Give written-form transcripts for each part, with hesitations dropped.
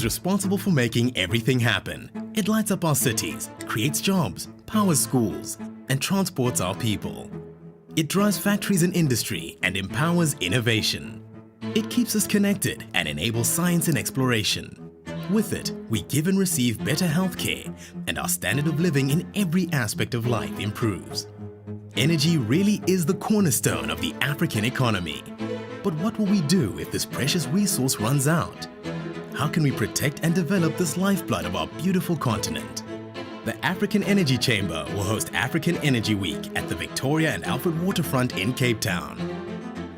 responsible for making everything happen. It lights up our cities, creates jobs, powers schools, and transports our people. It drives factories and industry and empowers innovation. It keeps us connected and enables science and exploration. With it, we give and receive better healthcare, and our standard of living in every aspect of life improves. Energy really is the cornerstone of the African economy. But what will we do if this precious resource runs out? How can we protect and develop this lifeblood of our beautiful continent? The African Energy Chamber will host African Energy Week at the Victoria and Alfred Waterfront in Cape Town.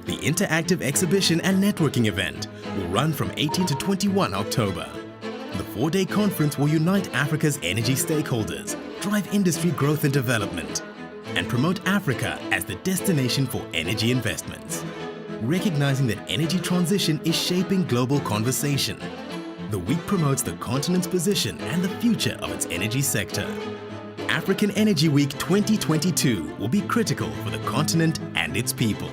The interactive exhibition and networking event will run from 18 to 21 October. The 4-day conference will unite Africa's energy stakeholders, drive industry growth and development, and promote Africa as the destination for energy investments. Recognizing that energy transition is shaping global conversation, the week promotes the continent's position and the future of its energy sector. African Energy Week 2022 will be critical for the continent and its people.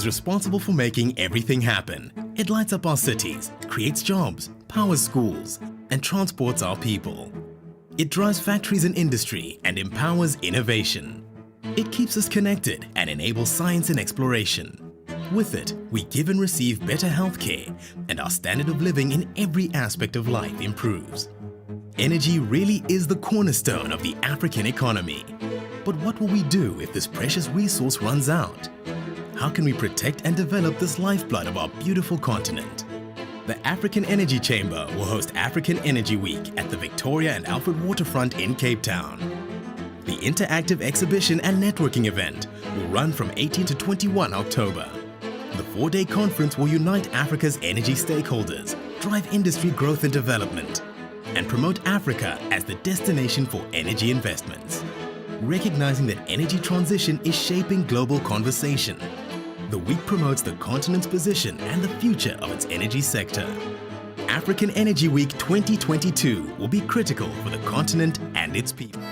is responsible for making everything happen. It lights up our cities, creates jobs, powers schools, and transports our people. It drives factories and industry and empowers innovation. It keeps us connected and enables science and exploration. With it, we give and receive better healthcare, and our standard of living in every aspect of life improves. Energy really is the cornerstone of the African economy. But what will we do if this precious resource runs out? How can we protect and develop this lifeblood of our beautiful continent? The African Energy Chamber will host African Energy Week at the Victoria and Alfred Waterfront in Cape Town. The interactive exhibition and networking event will run from 18 to 21 October. The 4-day conference will unite Africa's energy stakeholders, drive industry growth and development, and promote Africa as the destination for energy investments. Recognizing that energy transition is shaping global conversation, the week promotes the continent's position and the future of its energy sector. African Energy Week 2022 will be critical for the continent and its people.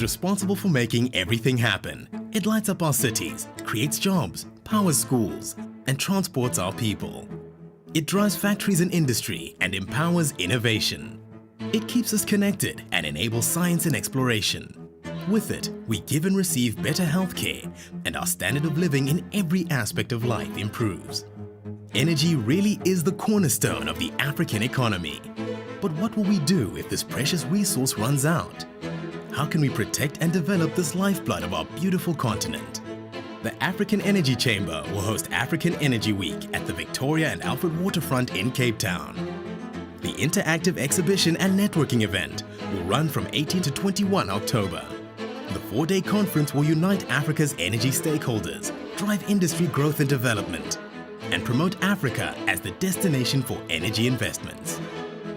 responsible for making everything happen. It lights up our cities, creates jobs, powers schools, and transports our people. It drives factories and industry and empowers innovation. It keeps us connected and enables science and exploration. With it, we give and receive better healthcare, and our standard of living in every aspect of life improves. Energy really is the cornerstone of the African economy. But what will we do if this precious resource runs out? How can we protect and develop this lifeblood of our beautiful continent? The African Energy Chamber will host African Energy Week at the Victoria and Alfred Waterfront in Cape Town. The interactive exhibition and networking event will run from 18 to 21 October. The 4-day conference will unite Africa's energy stakeholders, drive industry growth and development, and promote Africa as the destination for energy investments.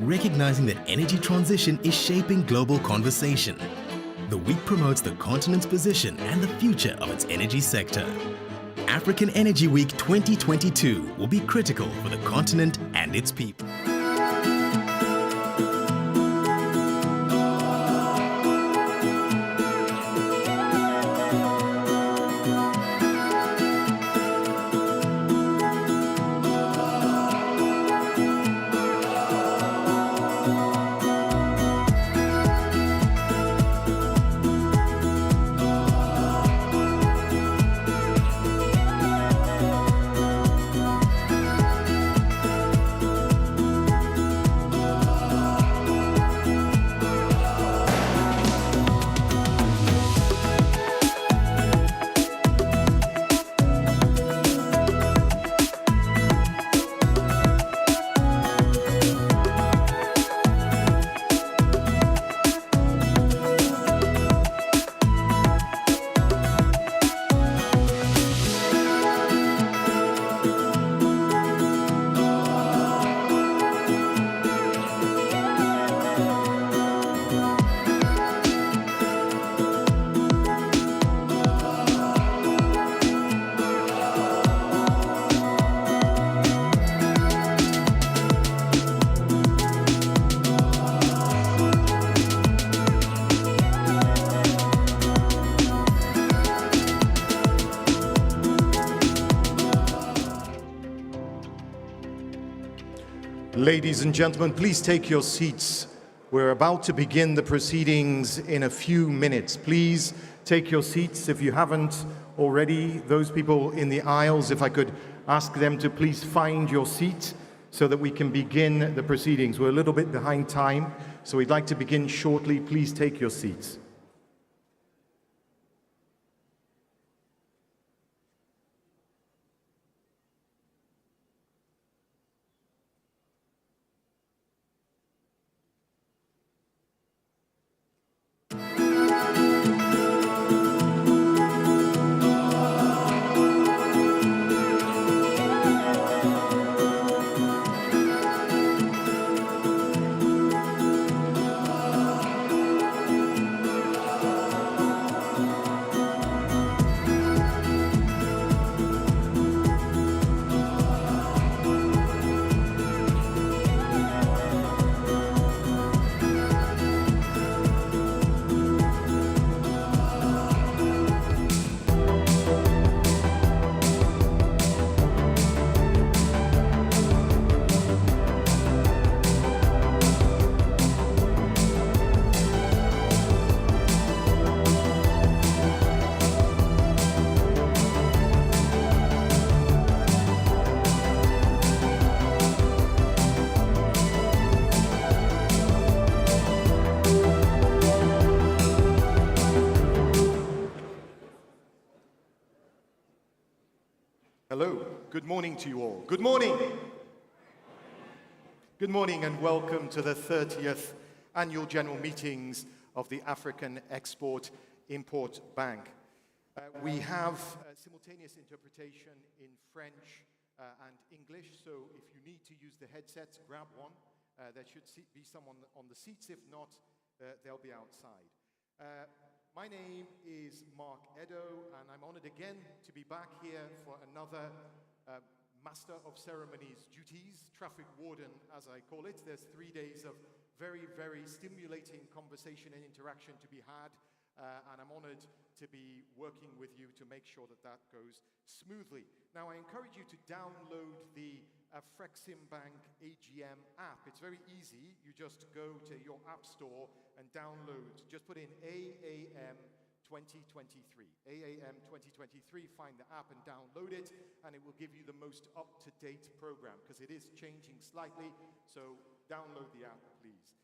Recognizing that energy transition is shaping global conversation, the week promotes the continent's position and the future of its energy sector. African Energy Week 2022 will be critical for the continent and its people. Ladies and gentlemen, please take your seats. We're about to begin the proceedings in a few minutes. Please take your seats if you haven't already. Those people in the aisles, if I could ask them to please find your seat so that we can begin the proceedings. We're a little bit behind time, so we'd like to begin shortly. Please take your seats. Hello, good morning to you all. Good morning. Good morning and welcome to the 30th Annual General Meetings of the African Export-Import Bank. We have simultaneous interpretation in French and English, so if you need to use the headsets, grab one. There should be someone on the seats. If not, they'll be outside. My name is Mark Edo, and I'm honored again to be back here for another Master of Ceremonies duties, Traffic Warden as I call it. There's 3 days of very, very stimulating conversation and interaction to be had and I'm honored to be working with you to make sure that that goes smoothly. Now, I encourage you to download the Afreximbank AGM app. It's very easy. You just go to your app store and download. Just put in AAM 2023. AAM 2023, find the app and download it, and it will give you the most up-to-date program, because it is changing slightly, so download the app, please.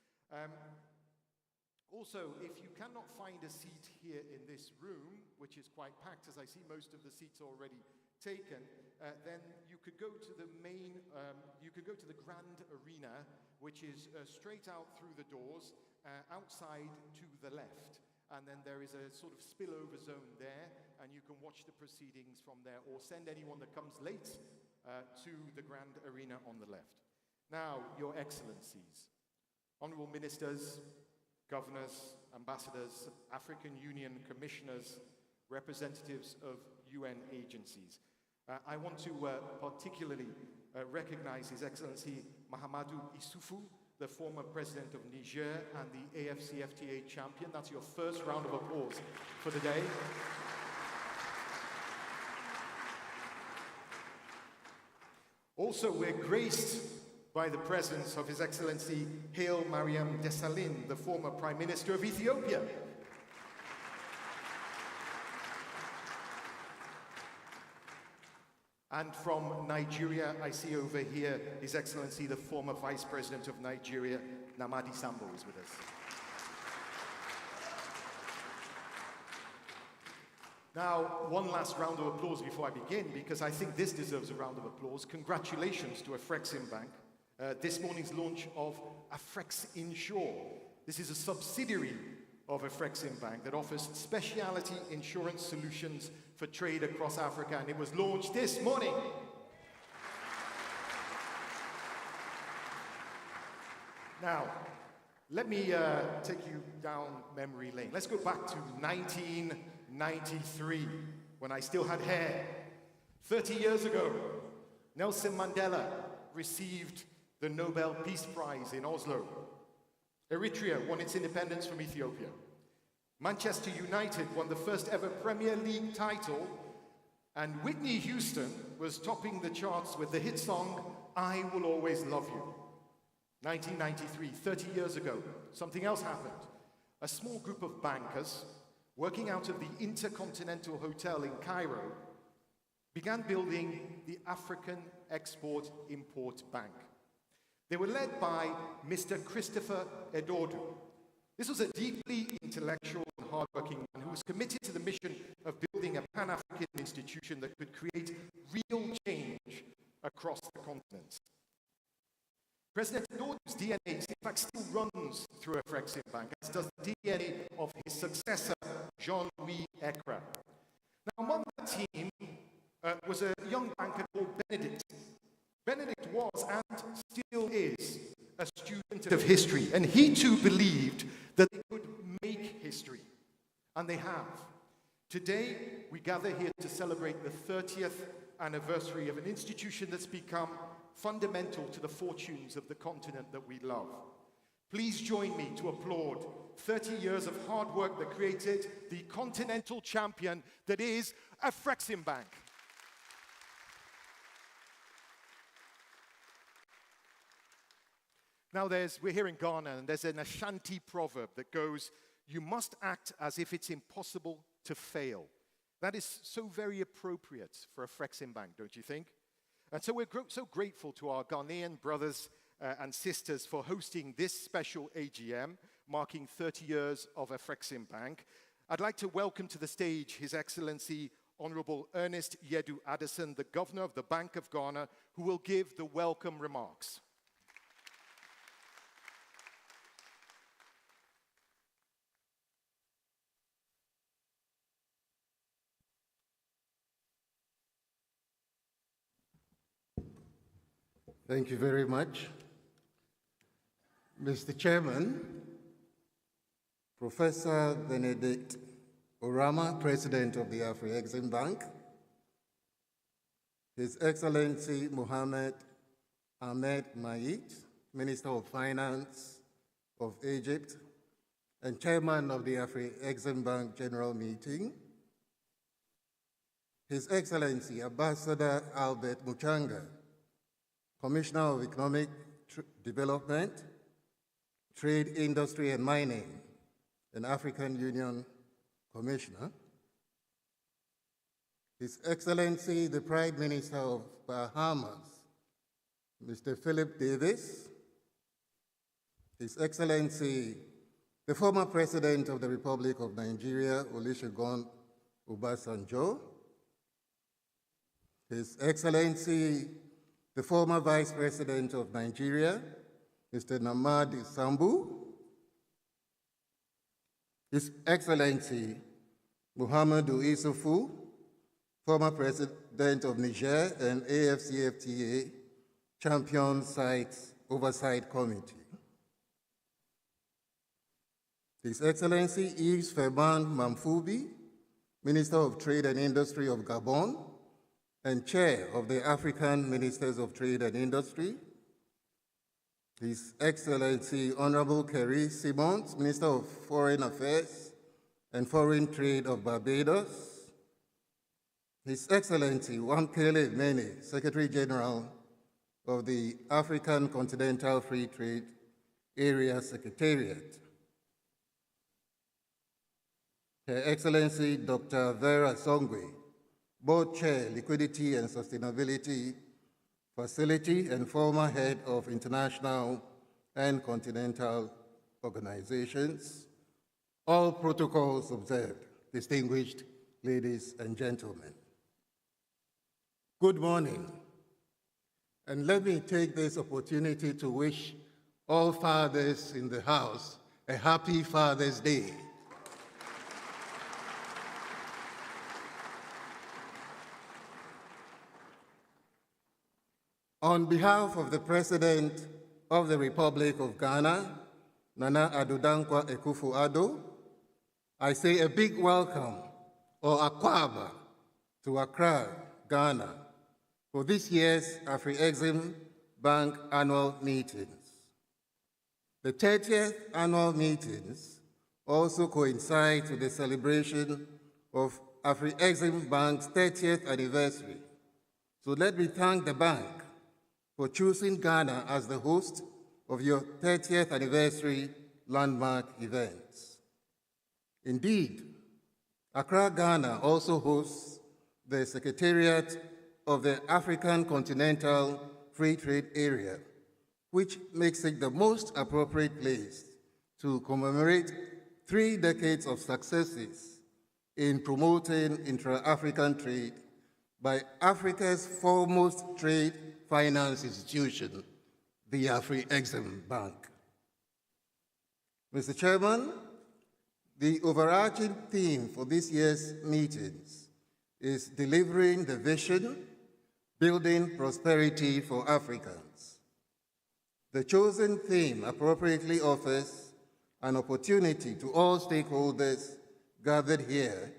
Also, if you cannot find a seat here in this room, which is quite packed, as I see most of the seats already taken, then you could go to the Grand Arena, which is straight out through the doors, outside to the left. And then there is a sort of spillover zone there, and you can watch the proceedings from there, or send anyone that comes late to the Grand Arena on the left. Now, Your Excellencies, Honorable Ministers, Governors, Ambassadors, African Union Commissioners, representatives of UN agencies. I want to particularly recognize His Excellency Mahamadou Issoufou, the former president of Niger and the AFCFTA champion. That's your first round of applause for the day. Also, we're graced by the presence of His Excellency Haile Mariam Desalegn, the former Prime Minister of Ethiopia. And from Nigeria, I see over here His Excellency, the former Vice President of Nigeria, Namadi Sambo, is with us. Now, one last round of applause before I begin, because I think this deserves a round of applause. Congratulations to Afreximbank. This morning's launch of Afrexinsure. This is a subsidiary of Afreximbank that offers specialty insurance solutions for trade across Africa, and it was launched this morning. Now, let me take you down memory lane. Let's go back to 1993, when I still had hair. 30 years ago, Nelson Mandela received the Nobel Peace Prize in Oslo. Eritrea won its independence from Ethiopia. Manchester United won the first ever Premier League title, and Whitney Houston was topping the charts with the hit song, I Will Always Love You. 1993, 30 years ago, something else happened. A small group of bankers, working out of the Intercontinental Hotel in Cairo, began building the African Export-Import Bank. They were led by Mr. Christopher Edodu. This was a deeply intellectual and hardworking man who was committed to the mission of building a Pan-African institution that could create real change across the continent. President Edodu's DNA, in fact, still runs through Afreximbank, as does the DNA of his successor, Jean-Louis Ekra. Now, among that team was a young banker called Benedict. Benedict was and still is a student of history, and he too believed that they could make history, and they have. Today, we gather here to celebrate the 30th anniversary of an institution that's become fundamental to the fortunes of the continent that we love. Please join me to applaud 30 years of hard work that created the continental champion that is Afreximbank. Now we're here in Ghana, and there's an Ashanti proverb that goes, you must act as if it's impossible to fail. That is so very appropriate for Afreximbank, don't you think? And so we're so grateful to our Ghanaian brothers and sisters for hosting this special AGM, marking 30 years of Afreximbank. I'd like to welcome to the stage His Excellency Honorable Ernest Yedu Addison, the Governor of the Bank of Ghana, who will give the welcome remarks. Thank you very much. Mr. Chairman, Professor Benedict Orama, President of the Afreximbank, His Excellency Mohamed Ahmed Maït, Minister of Finance of Egypt, and Chairman of the Afreximbank General Meeting, His Excellency Ambassador Albert Muchanga, Commissioner of Economic Development, Trade, Industry and Mining, and African Union Commissioner, His Excellency the Prime Minister of Bahamas, Mr. Philip Davis, His Excellency the former President of the Republic of Nigeria, Olusegun Obasanjo, His Excellency the former Vice President of Nigeria, Mr. Namadi Sambu, His Excellency Muhammadu Isufu, former President of Niger and AFCFTA Champion Sites Oversight Committee, His Excellency Yves Ferman Mamfoubi, Minister of Trade and Industry of Gabon and Chair of the African Ministers of Trade and Industry, His Excellency Honorable Kerry Simons, Minister of Foreign Affairs and Foreign Trade of Barbados, His Excellency Wamkele Mene, Secretary General of the African Continental Free Trade Area Secretariat, Her Excellency Dr. Vera Songwe, Board Chair, Liquidity and Sustainability Facility and former head of international and continental organizations, all protocols observed, distinguished ladies and gentlemen. Good morning, and let me take this opportunity to wish all fathers in the house a happy Father's Day. On behalf of the President of the Republic of Ghana, Nana Addo Dankwa Akufo-Addo, I say a big welcome, or Akwaba, to Accra, Ghana, for this year's Afreximbank annual meetings. The 30th annual meetings also coincide with the celebration of Afreximbank's 30th anniversary. So let me thank the bank for choosing Ghana as the host of your 30th anniversary landmark events. Indeed, Accra, Ghana also hosts the Secretariat of the African Continental Free Trade Area, which makes it the most appropriate place to commemorate 3 decades of successes in promoting intra-African trade by Africa's foremost trade finance institution, the Afreximbank. Mr. Chairman, the overarching theme for this year's meetings is delivering the vision, building prosperity for Africans. The chosen theme appropriately offers an opportunity to all stakeholders gathered here,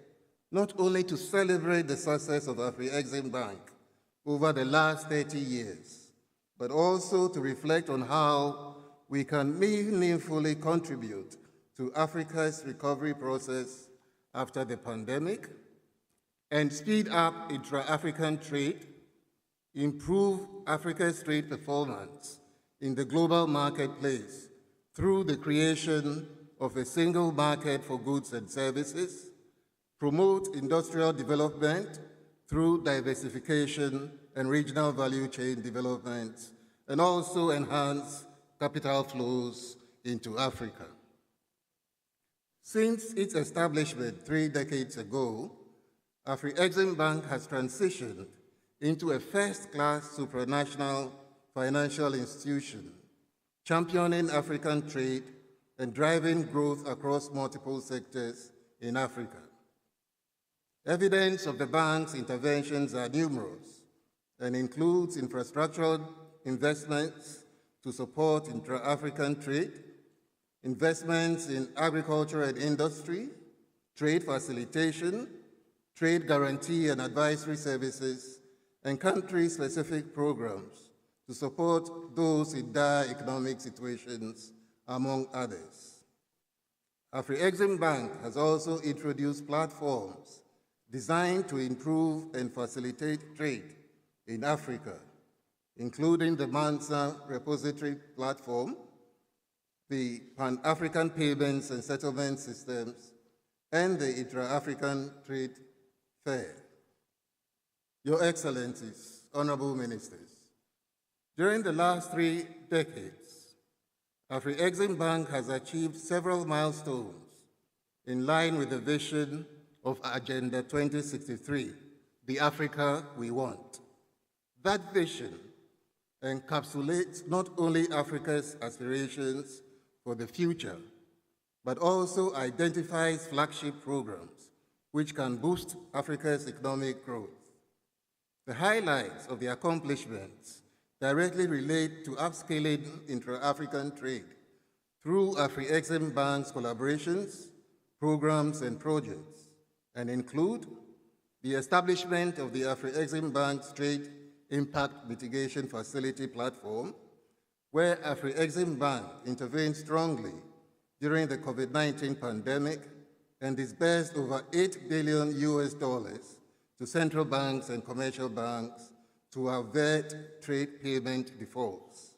not only to celebrate the success of Afreximbank over the last 30 years, but also to reflect on how we can meaningfully contribute to Africa's recovery process after the pandemic and speed up intra-African trade, improve Africa's trade performance in the global marketplace through the creation of a single market for goods and services, promote industrial development through diversification and regional value chain development, and also enhance capital flows into Africa. Since its establishment 3 decades ago, Afreximbank has transitioned into a first-class supranational financial institution, championing African trade and driving growth across multiple sectors in Africa. Evidence of the bank's interventions are numerous and includes infrastructural investments to support intra-African trade, investments in agriculture and industry, trade facilitation, trade guarantee and advisory services, and country-specific programs to support those in dire economic situations, among others. Afreximbank has also introduced platforms designed to improve and facilitate trade in Africa, including the Mansa Repository Platform, the Pan-African Payments and Settlement Systems, and the Intra-African Trade Fair. Your Excellencies, Honorable Ministers, during the last 3 decades, Afreximbank has achieved several milestones in line with the vision of Agenda 2063, the Africa we want. That vision encapsulates not only Africa's aspirations for the future, but also identifies flagship programs which can boost Africa's economic growth. The highlights of the accomplishments directly relate to upscaling intra-African trade through Afreximbank's collaborations, programs, and projects, and include the establishment of the Afreximbank's Trade Impact Mitigation Facility platform, where Afreximbank intervened strongly during the COVID-19 pandemic and disbursed over $8 billion to central banks and commercial banks to avert trade payment defaults.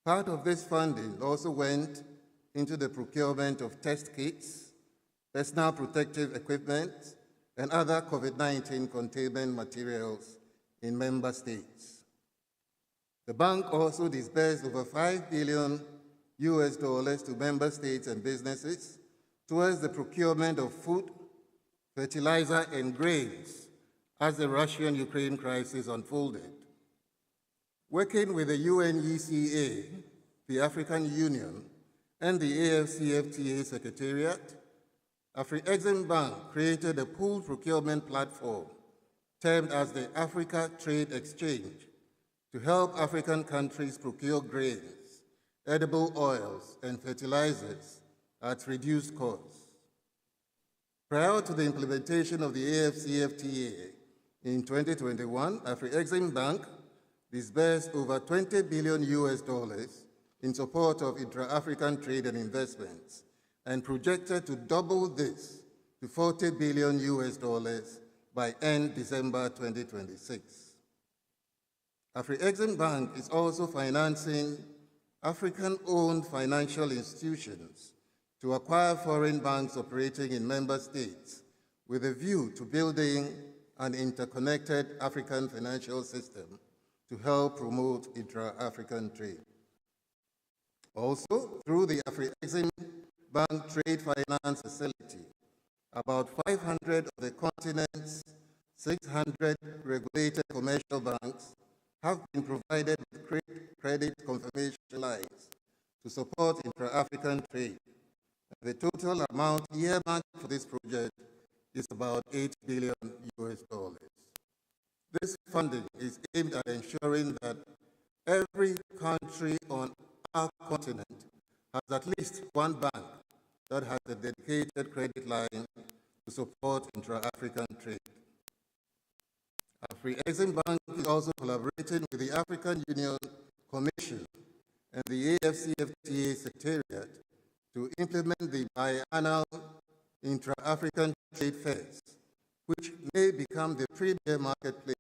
Part of this funding also went into the procurement of test kits, personal protective equipment, and other COVID-19 containment materials in member states. The bank also disbursed over $5 billion to member states and businesses towards the procurement of food, fertilizer, and grains as the Russian-Ukraine crisis unfolded. Working with the UNECA, the African Union, and the AFCFTA Secretariat, Afreximbank created a pooled procurement platform termed as the Africa Trade Exchange to help African countries procure grains, edible oils, and fertilizers at reduced costs. Prior to the implementation of the AFCFTA in 2021, Afreximbank disbursed over $20 billion in support of intra-African trade and investments, and projected to double this to $40 billion by end December 2026. Afreximbank is also financing African-owned financial institutions to acquire foreign banks operating in member states with a view to building an interconnected African financial system to help promote intra-African trade. Also, through the Afreximbank Trade Finance Facility, about 500 of the continent's 600 regulated commercial banks have been provided with credit confirmation lines to support intra-African trade. The total amount earmarked for this project is about $8 billion. This funding is aimed at ensuring that every country on our continent has at least one bank that has a dedicated credit line to support intra-African trade. Afreximbank is also collaborating with the African Union Commission and the AFCFTA Secretariat to implement the biannual intra-African trade fairs, which may become the premier marketplace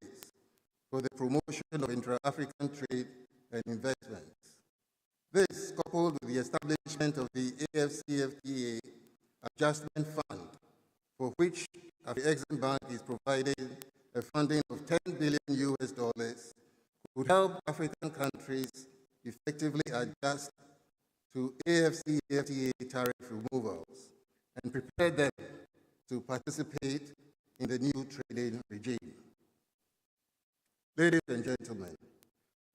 for the promotion of intra-African trade and investments. This, coupled with the establishment of the AFCFTA Adjustment Fund, for which Afreximbank is providing a funding of $10 billion, would help African countries effectively adjust to AFCFTA tariff removals and prepare them to participate in the new trading regime. Ladies and gentlemen,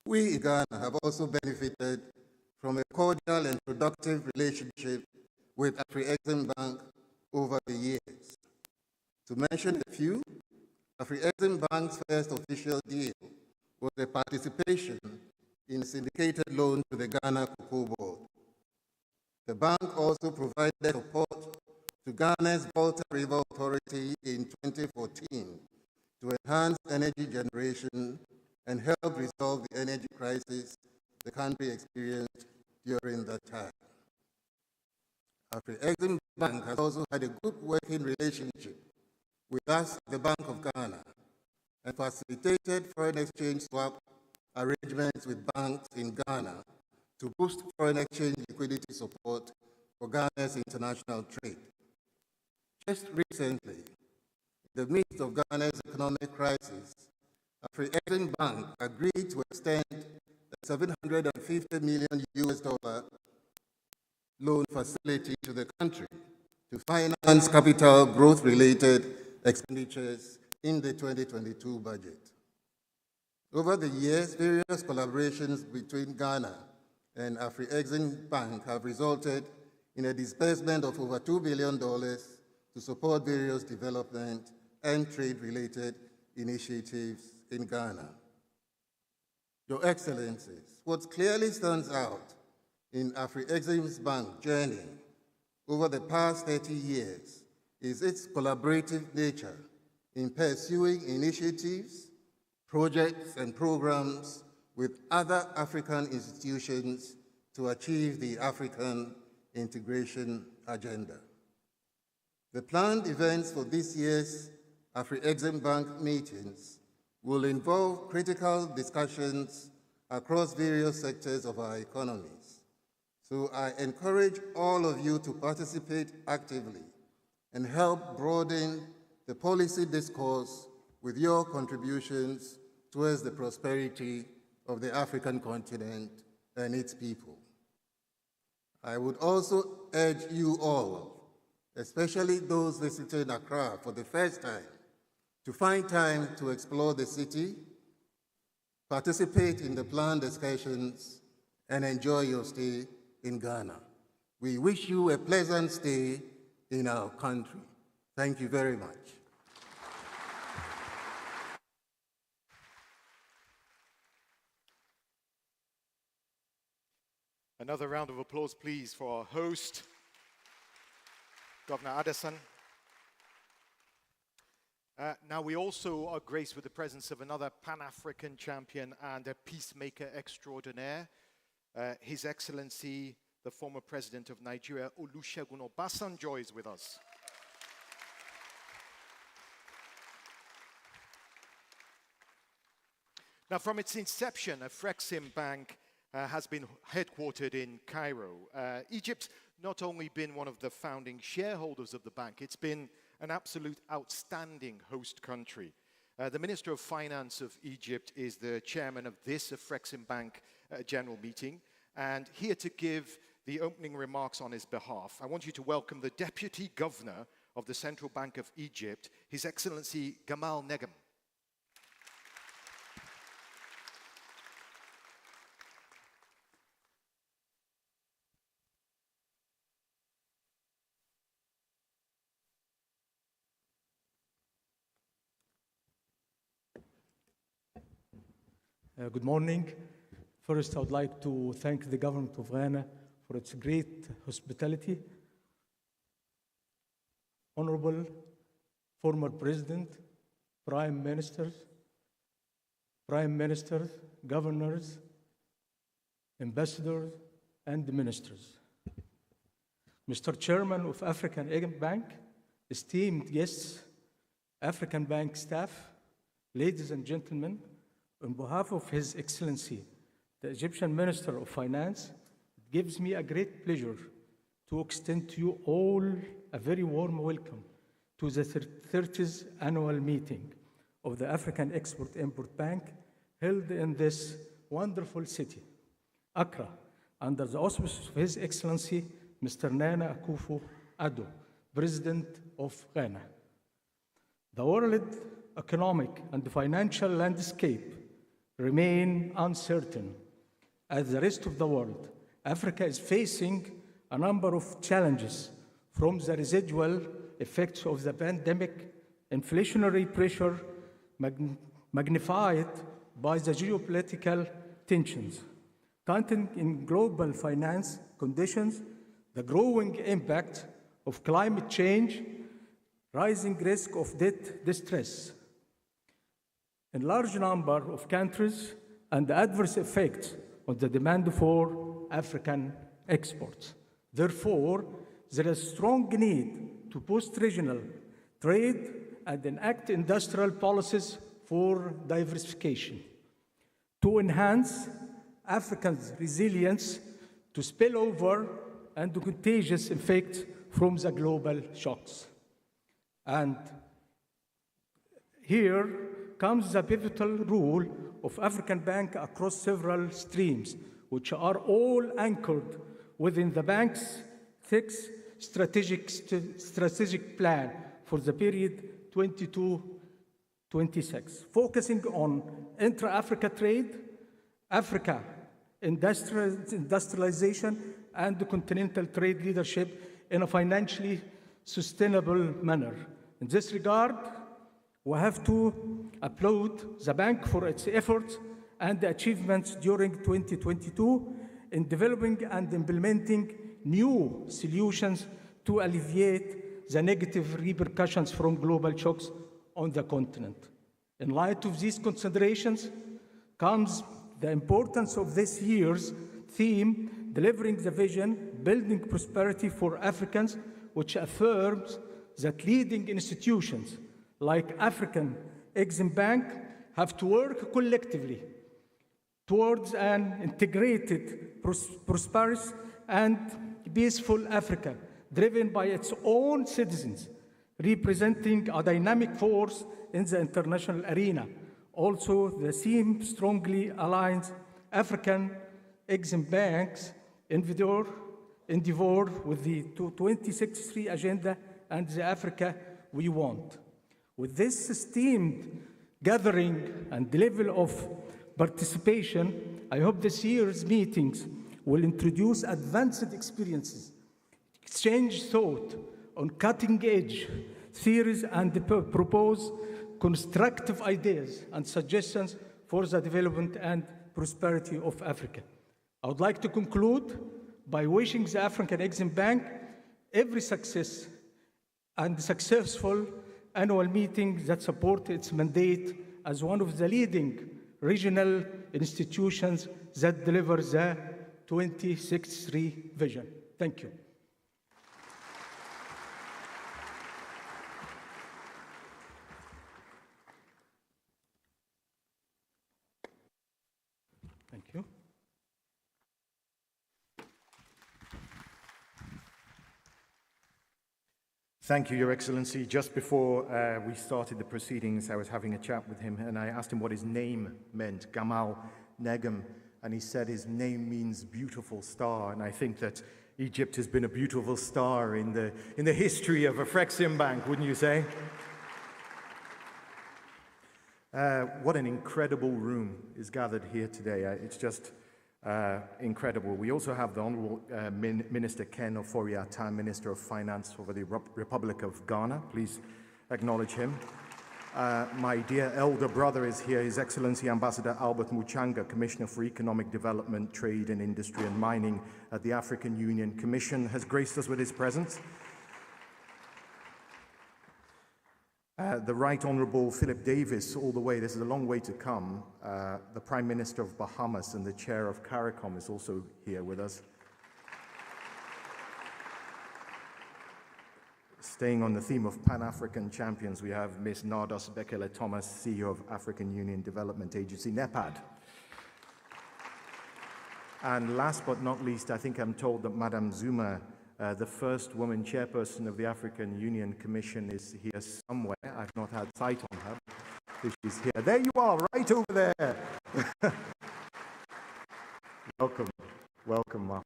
we in Ghana have also benefited from a cordial and productive relationship with Afreximbank over the years. To mention a few, Afreximbank's first official deal was a participation in a syndicated loan to the Ghana Cocoa Board. The bank also provided support to Ghana's Volta River Authority in 2014 to enhance energy generation and help resolve the energy crisis the country experienced during that time. Afreximbank has also had a good working relationship with us at the Bank of Ghana and facilitated foreign exchange swap arrangements with banks in Ghana to boost foreign exchange liquidity support for Ghana's international trade. Just recently, in the midst of Ghana's economic crisis, Afreximbank agreed to extend a $750 million loan facility to the country to finance capital growth-related expenditures in the 2022 budget. Over the years, various collaborations between Ghana and Afreximbank have resulted in a disbursement of over $2 billion to support various development and trade-related initiatives in Ghana. Your Excellencies, what clearly stands out in Afreximbank's journey over the past 30 years is its collaborative nature in pursuing initiatives, projects, and programs with other African institutions to achieve the African integration agenda. The planned events for this year's Afreximbank meetings will involve critical discussions across various sectors of our economies. So I encourage all of you to participate actively and help broaden the policy discourse with your contributions towards the prosperity of the African continent and its people. I would also urge you all, especially those visiting Accra for the first time, to find time to explore the city, participate in the planned excursions, and enjoy your stay in Ghana. We wish you a pleasant stay in our country. Thank you very much. Another round of applause, please, for our host, Governor Addison. Now, we also are graced with the presence of another Pan-African champion and a peacemaker extraordinaire, His Excellency, the former President of Nigeria, Olusegun Obasanjo, is with us. Now, from its inception, Afreximbank has been headquartered in Cairo. Egypt's not only been one of the founding shareholders of the bank, it's been an absolute outstanding host country. The Minister of Finance of Egypt is the chairman of this Afreximbank general meeting, and here to give the opening remarks on his behalf, I want you to welcome the Deputy Governor of the Central Bank of Egypt, His Excellency Gamal Negm. Good morning. First, I would like to thank the government of Ghana for its great hospitality. Honorable former President, Prime Ministers, Governors, Ambassadors, and Ministers. Mr. Chairman of Afreximbank, esteemed guests, African Bank staff, ladies and gentlemen, on behalf of His Excellency, the Egyptian Minister of Finance, it gives me a great pleasure to extend to you all a very warm welcome to the 30th annual meeting of the African Export-Import Bank held in this wonderful city, Accra, under the auspices of His Excellency, Mr. Nana Akufo-Addo, President of Ghana. The world economic and financial landscape remain uncertain. As the rest of the world, Africa is facing a number of challenges, from the residual effects of the pandemic, inflationary pressure magnified by the geopolitical tensions, tightening in global finance conditions, the growing impact of climate change, rising risk of debt distress in large number of countries, and the adverse effects on the demand for African exports. Therefore, there is a strong need to boost regional trade and enact industrial policies for diversification to enhance Africa's resilience to spillover and the contagious effects from the global shocks. And here comes the pivotal role of African Bank across several streams, which are all anchored within the bank's six strategic plan for the period 22-26, focusing on intra-Africa trade, Africa industrialization, and the continental trade leadership in a financially sustainable manner. In this regard, we have to applaud the bank for its efforts and the achievements during 2022 in developing and implementing new solutions to alleviate the negative repercussions from global shocks on the continent. In light of these considerations comes the importance of this year's theme, delivering the vision, building prosperity for Africans, which affirms that leading institutions like Afreximbank have to work collectively towards an integrated, prosperous, and peaceful Africa, driven by its own citizens, representing a dynamic force in the international arena. Also, the theme strongly aligns Afreximbank's endeavor with the 2063 agenda and the Africa we want. With this esteemed gathering and level of participation, I hope this year's meetings will introduce advanced experiences, exchange thought on cutting-edge theories, and propose constructive ideas and suggestions for the development and prosperity of Africa. I would like to conclude by wishing the Afreximbank every success and successful annual meeting that support its mandate as one of the leading regional institutions that deliver the 2063 vision. Thank you. Thank you. Thank you, Your Excellency. Just before we started the proceedings, I was having a chat with him, and I asked him what his name meant, Gamal Negm, and he said his name means beautiful star, and I think that Egypt has been a beautiful star in the history of Afreximbank, wouldn't you say? What an incredible room is gathered here today. It's just incredible. We also have the Honorable Minister Ken Ofori-Atta, Minister of Finance over the Republic of Ghana. Please acknowledge him. My dear elder brother is here, His Excellency Ambassador Albert Muchanga, Commissioner for Economic Development, Trade and Industry and Mining at the African Union Commission, has graced us with his presence. The Right Honourable Philip Davis, all the way, this is a long way to come, the Prime Minister of Bahamas and the Chair of CARICOM is also here with us. Staying on the theme of Pan-African champions, we have Ms. Nardos Bekele-Thomas, CEO of African Union Development Agency, NEPAD. And last but not least, I think I'm told that Madame Zuma, the first woman chairperson of the African Union Commission, is here somewhere. I've not had sight on her. She's here. There you are, right over there. Welcome. Welcome, Ma.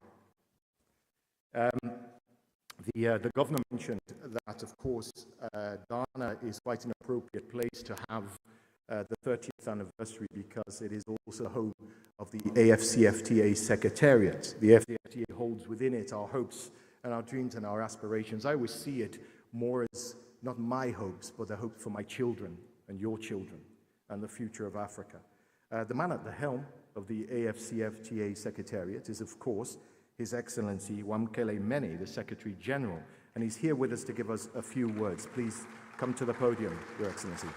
The governor mentioned that, of course, Ghana is quite an appropriate place to have the 30th anniversary because it is also the home of the AFCFTA Secretariat. The AFCFTA holds within it our hopes and our dreams and our aspirations. I always see it more as not my hopes, but the hopes for my children and your children and the future of Africa. The man at the helm of the AFCFTA Secretariat is, of course, His Excellency Wamkele Mene, the Secretary General, and he's here with us to give us a few words. Please come to the podium, Your Excellency.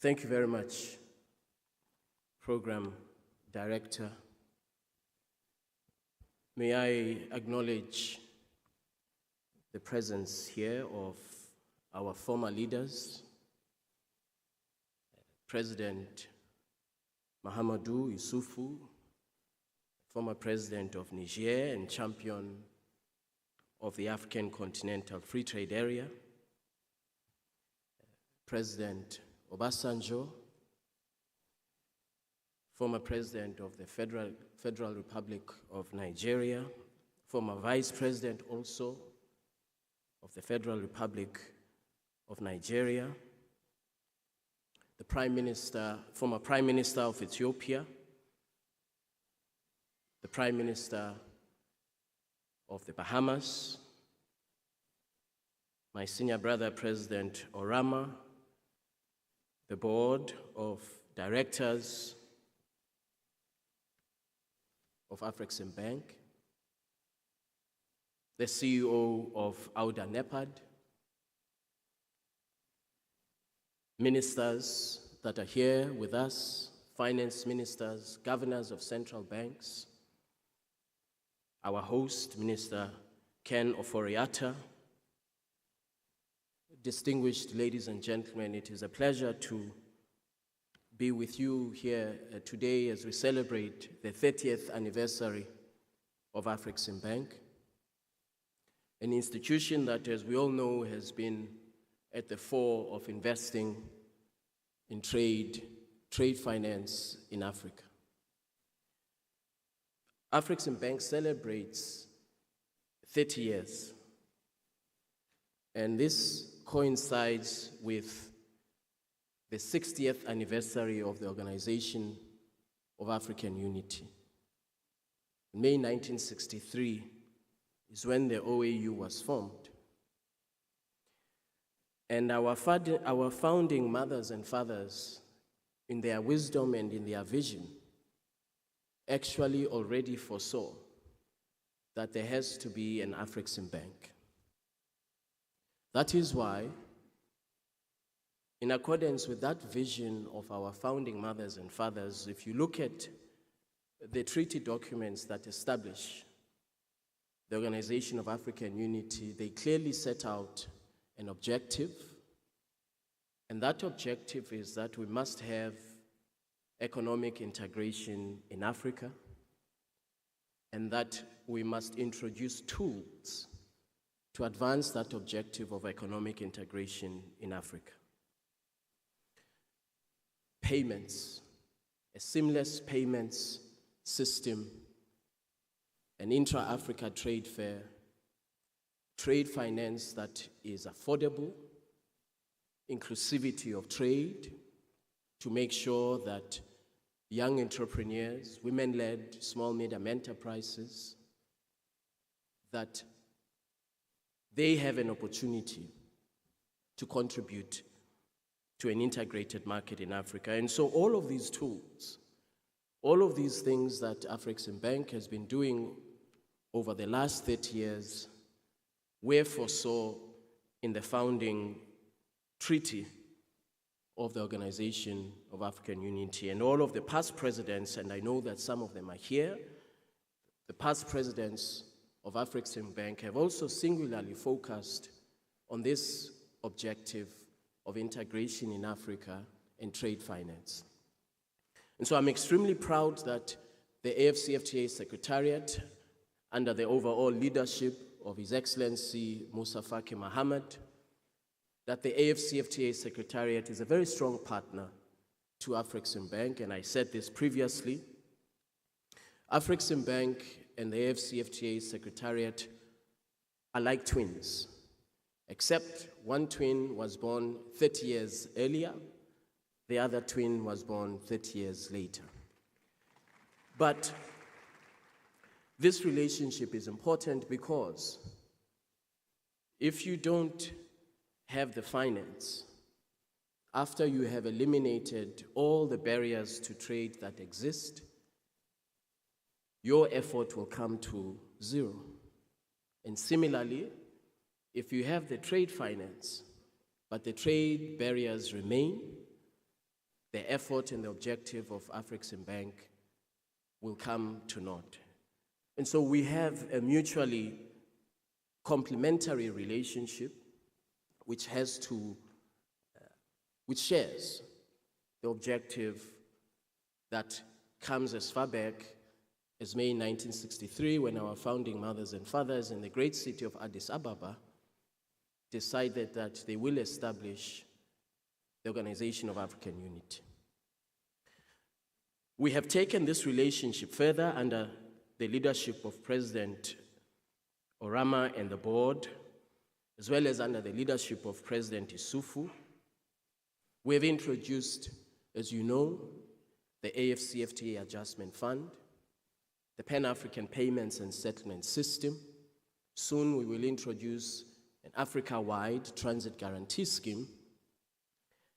Thank you very much, Program Director. May I acknowledge the presence here of our former leaders, President Mahamadou Issoufou, former president of Niger and champion of the African Continental Free Trade Area, President Obasanjo, former president of the Federal Republic of Nigeria, former vice president also of the Federal Republic of Nigeria, the Prime Minister, former Prime Minister of Ethiopia, the Prime Minister of the Bahamas, my senior brother, President Orama, the board of directors of Afreximbank, the CEO of Auda Nepad, ministers that are here with us, finance ministers, governors of central banks, our host, Minister Ken Ofori-Atta, distinguished ladies and gentlemen, it is a pleasure to be with you here today as we celebrate the 30th anniversary of Afreximbank, an institution that, as we all know, has been at the fore of investing in trade finance in Africa. Afreximbank celebrates 30 years, and this coincides with the 60th anniversary of the Organization of African Unity. In May 1963 is when the OAU was formed. And our founding mothers and fathers, in their wisdom and in their vision, actually already foresaw that there has to be an Afreximbank. That is why, in accordance with that vision of our founding mothers and fathers, if you look at the treaty documents that establish the Organization of African Unity, they clearly set out an objective, and that objective is that we must have economic integration in Africa, and that we must introduce tools to advance that objective of economic integration in Africa. Payments, a seamless payments system, an intra-Africa trade fair, trade finance that is affordable, inclusivity of trade, to make sure that young entrepreneurs, women-led small medium enterprises, that they have an opportunity to contribute to an integrated market in Africa. And so all of these tools, all of these things that Afreximbank has been doing over the last 30 years were foresaw in the founding treaty of the Organization of African Unity. And all of the past presidents, and I know that some of them are here, the past presidents of Afreximbank have also singularly focused on this objective of integration in Africa and trade finance. And so I'm extremely proud that the AFCFTA Secretariat, under the overall leadership of His Excellency Musa Faki Mohammed, that the AFCFTA Secretariat is a very strong partner to Afreximbank, and I said this previously. Afreximbank and the AFCFTA Secretariat are like twins, except one twin was born 30 years earlier, the other twin was born 30 years later. But this relationship is important because if you don't have the finance, after you have eliminated all the barriers to trade that exist, your effort will come to zero. And similarly, if you have the trade finance, but the trade barriers remain, the effort and the objective of Afreximbank will come to naught. And so we have a mutually complementary relationship which shares the objective that comes as far back as May 1963, when our founding mothers and fathers in the great city of Addis Ababa decided that they will establish the Organization of African Unity. We have taken this relationship further under the leadership of President Orama and the board, as well as under the leadership of President Isufu. We have introduced, as you know, the AFCFTA Adjustment Fund, the Pan-African Payments and Settlement System. Soon we will introduce an Africa-wide transit guarantee scheme.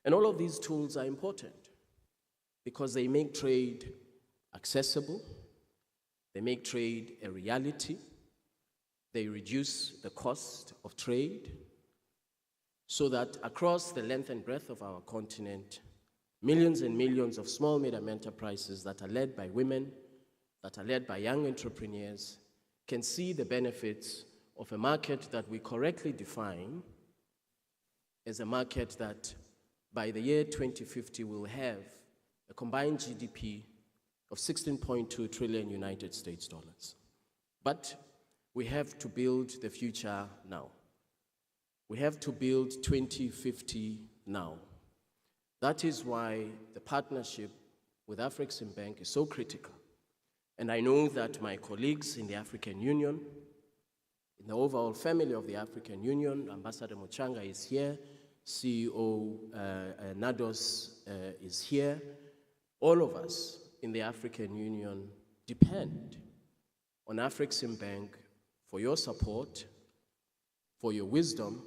And all of these tools are important because they make trade accessible, they make trade a reality, they reduce the cost of trade, so that across the length and breadth of our continent, millions and millions of small medium enterprises that are led by women, that are led by young entrepreneurs, can see the benefits of a market that we correctly define as a market that by the year 2050 will have a combined GDP of 16.2 trillion United States dollars. But we have to build the future now. We have to build 2050 now. That is why the partnership with Afreximbank is so critical. And I know that my colleagues in the African Union, in the overall family of the African Union, Ambassador Muchanga is here, CEO Nados is here. All of us in the African Union depend on Afreximbank for your support, for your wisdom,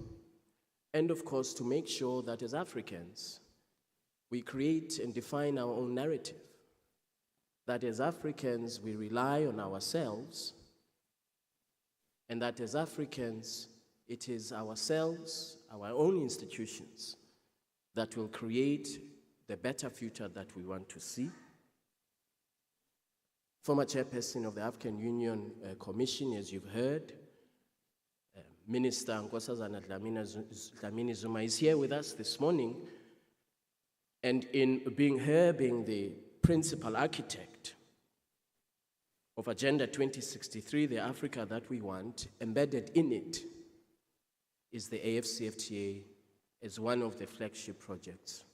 and of course to make sure that as Africans, we create and define our own narrative. That as Africans, we rely on ourselves, and that as Africans, it is ourselves, our own institutions, that will create the better future that we want to see. Former chairperson of the African Union Commission, as you've heard, Minister Nkosazana Dlamini Zuma is here with us this morning, and in being the principal architect of Agenda 2063, the Africa that we want, embedded in it is the AFCFTA as one of the flagship projects.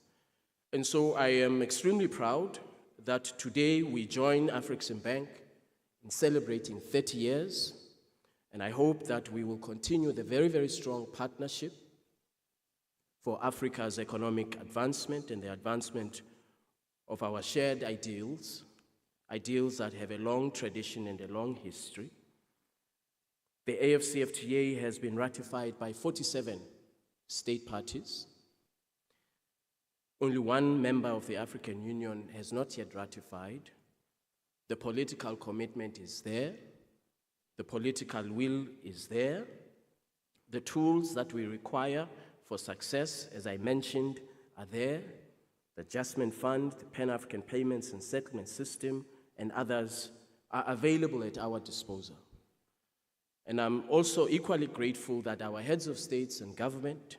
And so I am extremely proud that today we join Afreximbank in celebrating 30 years, and I hope that we will continue the very, very strong partnership for Africa's economic advancement and the advancement of our shared ideals, ideals that have a long tradition and a long history. The AFCFTA has been ratified by 47 state parties. Only one member of the African Union has not yet ratified. The political commitment is there. The political will is there. The tools that we require for success, as I mentioned, are there. The Adjustment Fund, the Pan-African Payments and Settlement System, and others are available at our disposal. And I'm also equally grateful that our heads of states and government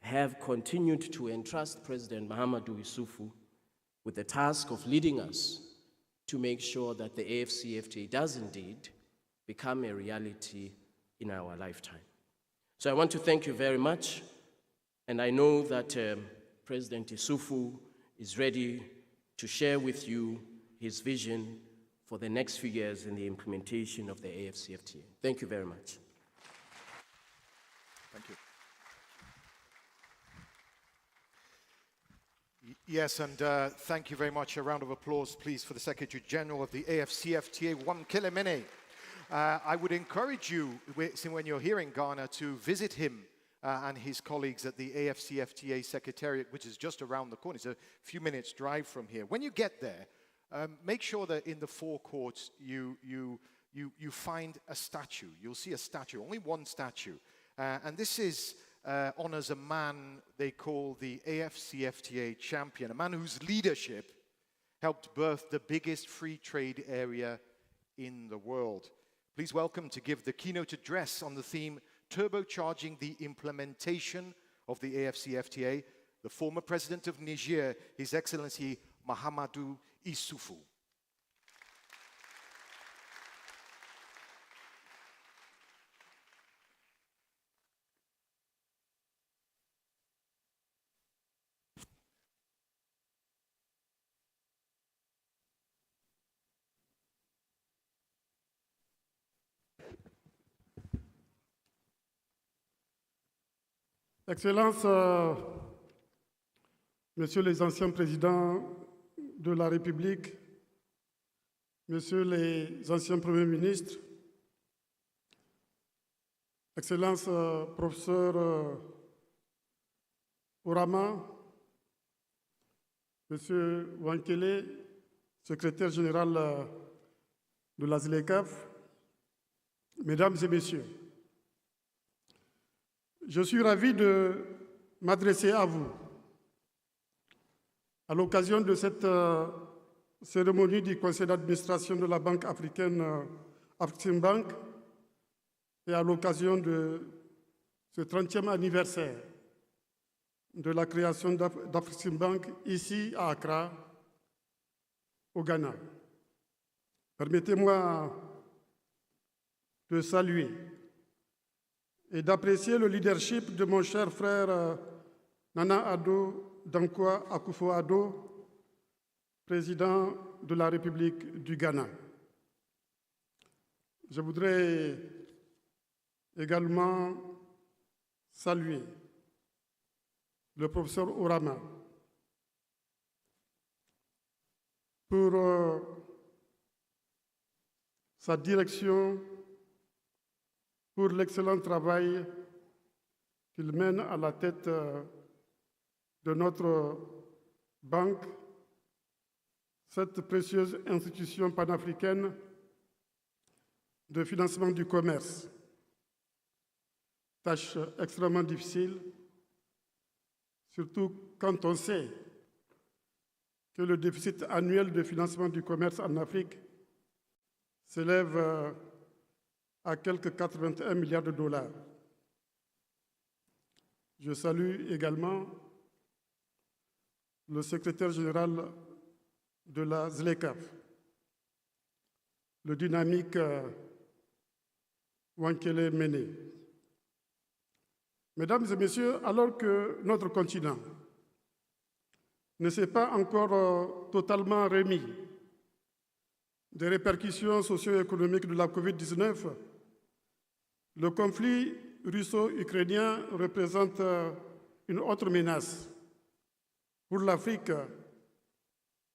have continued to entrust President Mahamadou Isufu with the task of leading us to make sure that the AFCFTA does indeed become a reality in our lifetime. So I want to thank you very much, and I know that President Isufu is ready to share with you his vision for the next few years in the implementation of the AFCFTA. Thank you very much. Thank you. Yes, and thank you very much. A round of applause, please, for the Secretary General of the AFCFTA, Wamkelemene. I would encourage you, when you're here in Ghana, to visit him and his colleagues at the AFCFTA Secretariat, which is just around the corner. It's a few minutes' drive from here. When you get there, make sure that in the forecourt you find a statue. You'll see a statue, only one statue. And this is honors a man they call the AFCFTA champion, a man whose leadership helped birth the biggest free trade area in the world. Please welcome to give the keynote address on the theme Turbocharging the Implementation of the AFCFTA, the former president of Niger, His Excellency Mahamadou Issoufou. Excellences, Messieurs les anciens présidents de la République, Messieurs les anciens premiers ministres, Excellences, professeur Orama, Monsieur Wankele, secrétaire général de la ZLECAF, Mesdames et Messieurs, je suis ravi de m'adresser à vous à l'occasion de cette cérémonie du conseil d'administration de la Banque africaine Afreximbank et à l'occasion de ce 30e anniversaire de la création d'Afreximbank ici à Accra, au Ghana. Permettez-moi de saluer et d'apprécier le leadership de mon cher frère Nana Addo Dankwa Akufo-Addo, président de la République du Ghana. Je voudrais également saluer le professeur Orama pour sa direction, pour l'excellent travail qu'il mène à la tête de notre banque, cette précieuse institution panafricaine de financement du commerce. Tâche extrêmement difficile, surtout quand on sait que le déficit annuel de financement du commerce en Afrique s'élève à quelques 81 milliards de dollars. Je salue également le secrétaire général de la ZLECAF, le dynamique Wankele Mene. Mesdames et Messieurs, alors que notre continent ne s'est pas encore totalement remis des répercussions socio-économiques de la COVID-19, le conflit russo-ukrainien représente une autre menace pour l'Afrique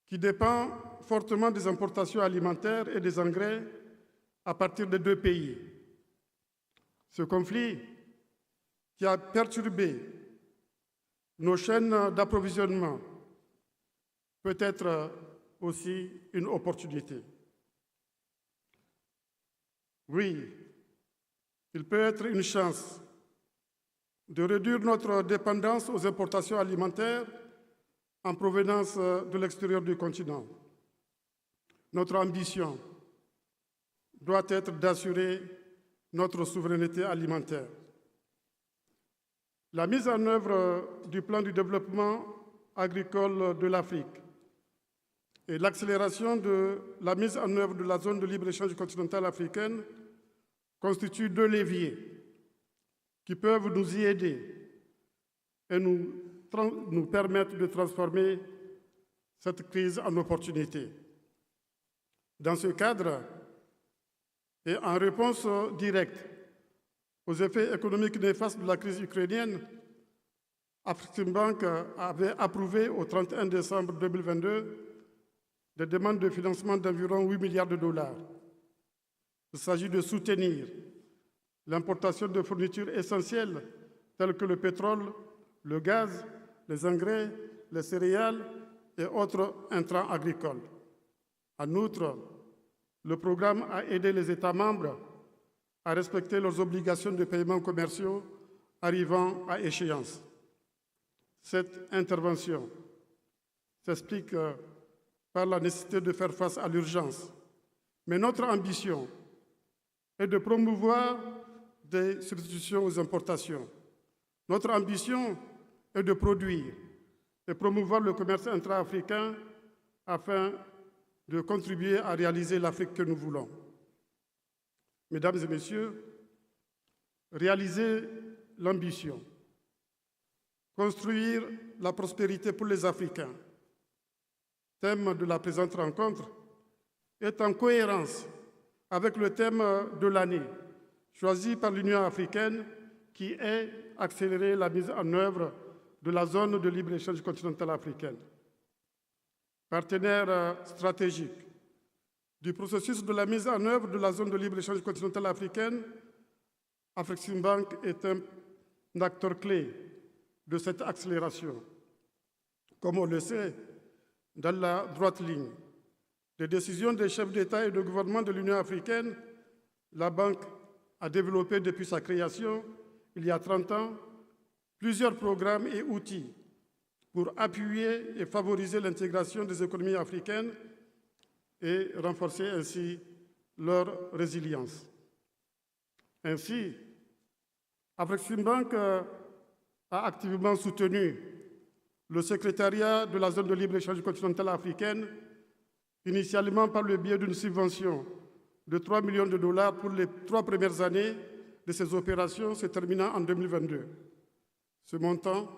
qui dépend fortement des importations alimentaires et des engrais à partir des deux pays. Ce conflit qui a perturbé nos chaînes d'approvisionnement peut être aussi une opportunité. Oui, il peut être une chance de réduire notre dépendance aux importations alimentaires en provenance de l'extérieur du continent. Notre ambition doit être d'assurer notre souveraineté alimentaire. La mise en œuvre du plan du développement agricole de l'Afrique et l'accélération de la mise en œuvre de la zone de libre-échange continentale africaine constituent deux leviers qui peuvent nous y aider et nous permettre de transformer cette crise en opportunité. Dans ce cadre, et en réponse directe aux effets économiques néfastes de la crise ukrainienne, Afreximbank avait approuvé au 31 décembre 2022 des demandes de financement d'environ 8 milliards de dollars. Il s'agit de soutenir l'importation de fournitures essentielles telles que le pétrole, le gaz, les engrais, les céréales et autres intrants agricoles. En outre, le programme a aidé les États membres à respecter leurs obligations de paiement commerciaux arrivant à échéance. Cette intervention s'explique par la nécessité de faire face à l'urgence. Mais notre ambition est de promouvoir des substitutions aux importations. Notre ambition est de produire et promouvoir le commerce intra-africain afin de contribuer à réaliser l'Afrique que nous voulons. Mesdames et messieurs, réaliser l'ambition, construire la prospérité pour les Africains, thème de la présente rencontre, est en cohérence avec le thème de l'année choisi par l'Union africaine qui est accélérer la mise en œuvre de la zone de libre-échange continentale africaine. Partenaire stratégique du processus de la mise en œuvre de la zone de libre-échange continentale africaine, Afreximbank est un acteur clé de cette accélération. Comme on le sait, dans la droite ligne des décisions des chefs d'État et de gouvernement de l'Union africaine, la banque a développé depuis sa création, il y a 30 ans, plusieurs programmes et outils pour appuyer et favoriser l'intégration des économies africaines et renforcer ainsi leur résilience. Ainsi, Afreximbank a activement soutenu le secrétariat de la zone de libre-échange continentale africaine, initialement par le biais d'une subvention de 3 millions de dollars pour les 3 premières années de ces opérations, se terminant en 2022. Ce montant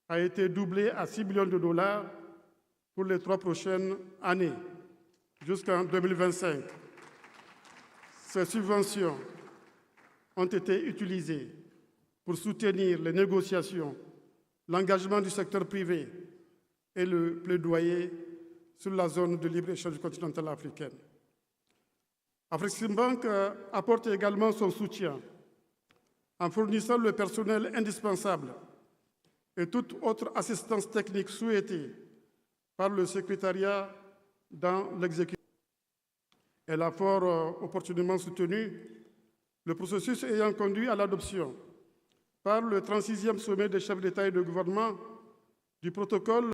a été doublé à 6 millions de dollars pour les 3 prochaines années, jusqu'en 2025. Ces subventions ont été utilisées pour soutenir les négociations, l'engagement du secteur privé et le plaidoyer sur la zone de libre-échange continentale africaine. Afreximbank apporte également son soutien en fournissant le personnel indispensable et toute autre assistance technique souhaitée par le secrétariat dans l'exécution. Elle a fort opportunément soutenu le processus ayant conduit à l'adoption par le 36e sommet des chefs d'État et de gouvernement du protocole